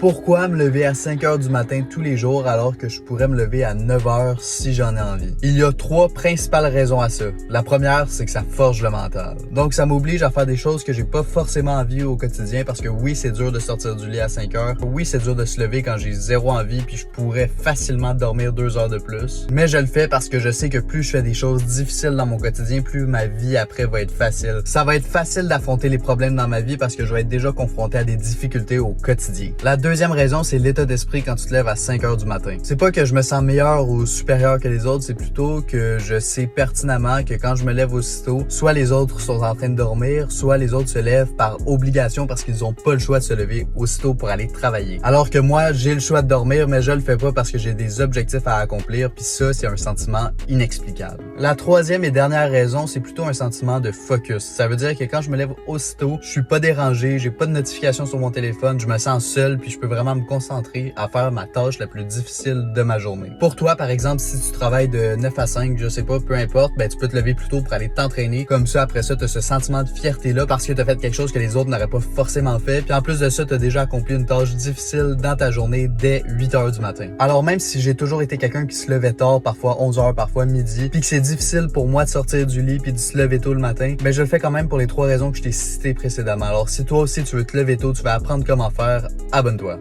Pourquoi me lever à 5 heures du matin tous les jours alors que je pourrais me lever à 9 heures si j'en ai envie? Il y a 3 principales raisons à ça. La première, c'est que ça forge le mental. Donc ça m'oblige à faire des choses que j'ai pas forcément envie au quotidien parce que oui, c'est dur de sortir du lit à 5 heures. Oui, c'est dur de se lever quand j'ai zéro envie puis je pourrais facilement dormir 2 heures de plus. Mais je le fais parce que je sais que plus je fais des choses difficiles dans mon quotidien, plus ma vie après va être facile. Ça va être facile d'affronter les problèmes dans ma vie parce que je vais être déjà confronté à des difficultés au quotidien. La deuxième raison, c'est l'état d'esprit quand tu te lèves à 5 heures du matin. C'est pas que je me sens meilleur ou supérieur que les autres, c'est plutôt que je sais pertinemment que quand je me lève aussitôt, soit les autres sont en train de dormir, soit les autres se lèvent par obligation parce qu'ils ont pas le choix de se lever aussitôt pour aller travailler. Alors que moi, j'ai le choix de dormir, mais je le fais pas parce que j'ai des objectifs à accomplir, puis ça, c'est un sentiment inexplicable. La troisième et dernière raison, c'est plutôt un sentiment de focus. Ça veut dire que quand je me lève aussitôt, je suis pas dérangé, j'ai pas de notification sur mon téléphone, je me sens seul, puis je peux vraiment me concentrer à faire ma tâche la plus difficile de ma journée. Pour toi, par exemple, si tu travailles de 9 à 5, je sais pas, peu importe, ben tu peux te lever plus tôt pour aller t'entraîner. Comme ça, après ça, tu as ce sentiment de fierté-là parce que tu as fait quelque chose que les autres n'auraient pas forcément fait. Puis en plus de ça, tu as déjà accompli une tâche difficile dans ta journée dès 8 heures du matin. Alors même si j'ai toujours été quelqu'un qui se levait tard, parfois 11 heures, parfois midi, puis que c'est difficile pour moi de sortir du lit puis de se lever tôt le matin, ben je le fais quand même pour les 3 raisons que je t'ai citées précédemment. Alors si toi aussi tu veux te lever tôt, tu vas apprendre comment faire, abonne-toi.